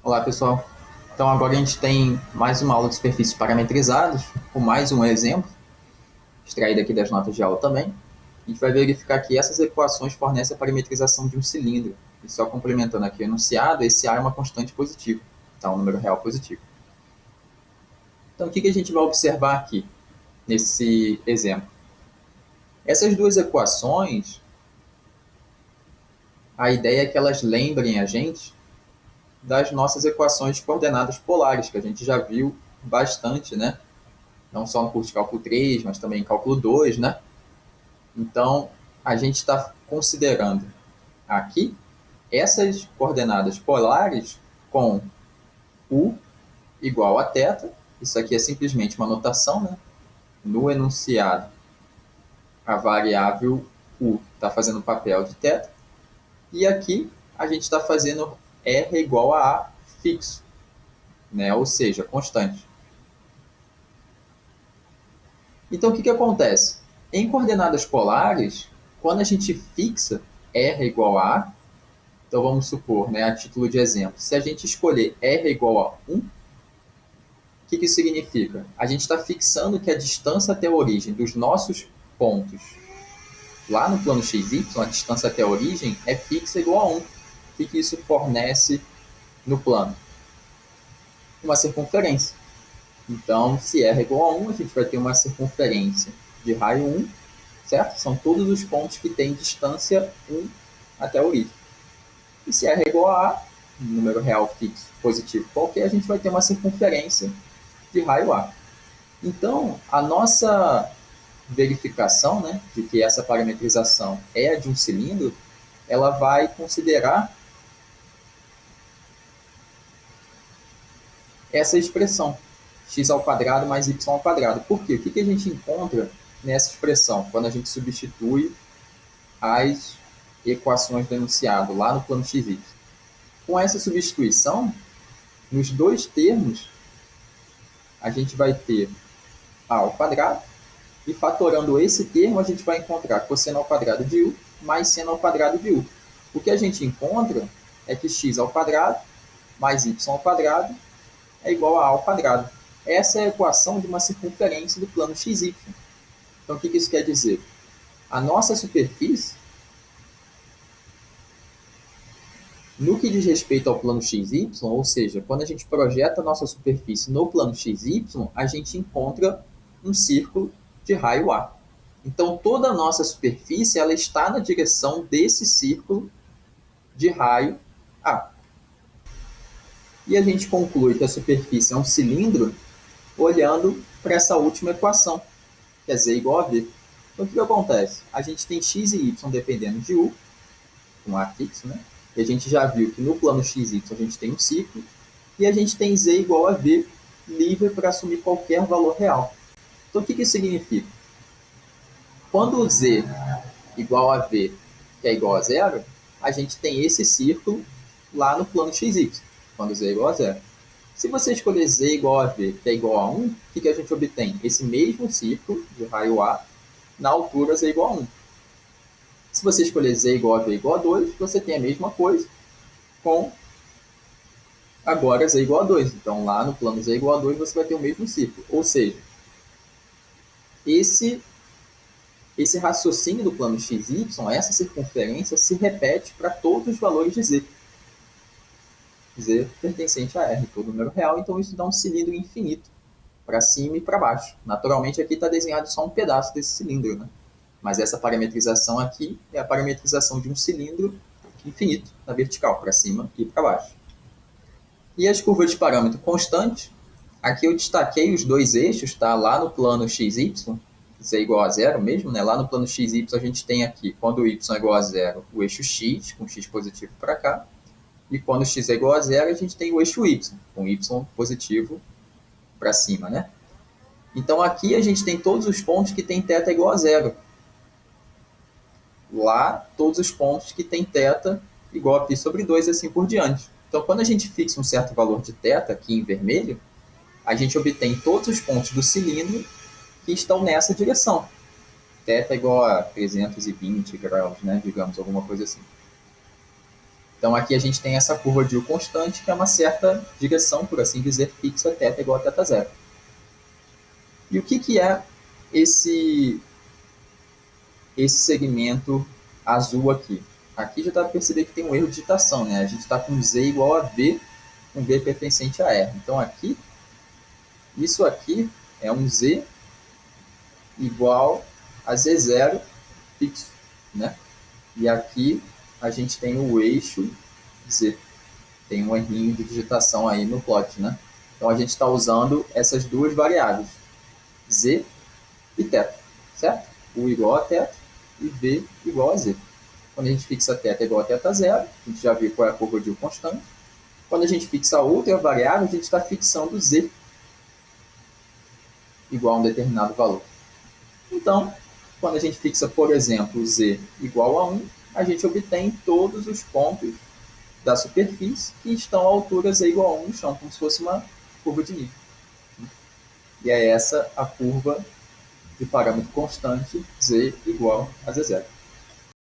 Olá, pessoal. Então, agora a gente tem mais uma aula de superfícies parametrizadas, com mais um exemplo, extraído aqui das notas de aula também. A gente vai verificar que essas equações fornecem a parametrização de um cilindro. E só complementando aqui o enunciado, esse A é uma constante positiva, tá? Um número real positivo. Então, o que a gente vai observar aqui, nesse exemplo? Essas duas equações, a ideia é que elas lembrem a gente das nossas equações de coordenadas polares, que a gente já viu bastante, né? Não só no curso de cálculo 3, mas também em cálculo 2, né? Então, a gente está considerando aqui essas coordenadas polares com U igual a θ. Isso aqui é simplesmente uma notação, né? No enunciado, a variável U está fazendo o papel de θ. E aqui a gente está fazendo R igual a A fixo, né? Ou seja, constante. Então, o que acontece? Em coordenadas polares, quando a gente fixa R igual a A, então vamos supor, né, a título de exemplo, se a gente escolher R igual a 1, o que isso significa? A gente está fixando que a distância até a origem dos nossos pontos lá no plano XY, a distância até a origem, é fixa igual a 1. O que isso fornece no plano? Uma circunferência. Então, se R é igual a 1, a gente vai ter uma circunferência de raio 1, certo? São todos os pontos que têm distância 1 até a origem. E se R é igual a A, um número real fixo positivo qualquer, a gente vai ter uma circunferência de raio A. Então, a nossa verificação, né, de que essa parametrização é a de um cilindro, ela vai considerar essa expressão, x ao quadrado mais y ao quadrado. Por quê? O que a gente encontra nessa expressão, quando a gente substitui as equações do enunciado lá no plano xy? Com essa substituição, nos dois termos, a gente vai ter a ao quadrado, e fatorando esse termo, a gente vai encontrar cosseno ao quadrado de u mais seno ao quadrado de u. O que a gente encontra é que x ao quadrado mais y ao quadrado é igual a ao quadrado. Essa é a equação de uma circunferência do plano xy. Então, o que isso quer dizer? A nossa superfície, no que diz respeito ao plano XY, ou seja, quando a gente projeta a nossa superfície no plano XY, a gente encontra um círculo de raio A. Então, toda a nossa superfície ela está na direção desse círculo de raio A. E a gente conclui que a superfície é um cilindro olhando para essa última equação, que é Z igual a V. Então, o que acontece? A gente tem x e y dependendo de U, um A fixo, né? E a gente já viu que no plano XY a gente tem um ciclo, e a gente tem Z igual a V livre para assumir qualquer valor real. Então, o que isso significa? Quando Z igual a V, que é igual a zero, a gente tem esse círculo lá no plano XY, quando Z é igual a zero. Se você escolher Z igual a V, que é igual a 1, o que a gente obtém? Esse mesmo círculo de raio A na altura Z igual a 1. Se você escolher Z igual a V igual a 2, você tem a mesma coisa com agora Z igual a 2. Então, lá no plano Z igual a 2, você vai ter o mesmo círculo. Ou seja, esse raciocínio do plano XY, essa circunferência, se repete para todos os valores de Z. Z pertencente a R, todo número real, então isso dá um cilindro infinito, para cima e para baixo. Naturalmente, aqui está desenhado só um pedaço desse cilindro, né? Mas essa parametrização aqui é a parametrização de um cilindro infinito, na vertical, para cima e para baixo. E as curvas de parâmetro constante, aqui eu destaquei os dois eixos, tá? Lá no plano XY, z igual a zero mesmo, né? Lá no plano XY a gente tem aqui, quando y é igual a zero, o eixo x, com x positivo para cá. E quando x é igual a zero, a gente tem o eixo y, com y positivo para cima, né? Então aqui a gente tem todos os pontos que tem θ igual a zero. Lá, todos os pontos que tem θ igual a π sobre 2 e assim por diante. Então, quando a gente fixa um certo valor de θ, aqui em vermelho, a gente obtém todos os pontos do cilindro que estão nessa direção. θ igual a 320 graus, né? Digamos, alguma coisa assim. Então aqui a gente tem essa curva de U constante, que é uma certa direção, por assim dizer, fixa, θ igual a θ0. E o que é esse segmento azul aqui? Aqui já dá para perceber que tem um erro de digitação, né? A gente está com Z igual a V, com V pertencente a R. Então aqui, isso aqui é um Z igual a Z0 fixo, né? E aqui a gente tem o eixo Z. Tem um errinho de digitação aí no plot, né? Então a gente está usando essas duas variáveis, Z e θ, certo? U igual a θ e V igual a Z. Quando a gente fixa θ igual a θ0, a gente já viu qual é a curva de U constante. Quando a gente fixa outra variável, a gente está fixando Z igual a um determinado valor. Então, quando a gente fixa, por exemplo, Z igual a 1, a gente obtém todos os pontos da superfície que estão a altura Z igual a 1 no chão, como se fosse uma curva de nível. E é essa a curva de parâmetro constante Z igual a Z0.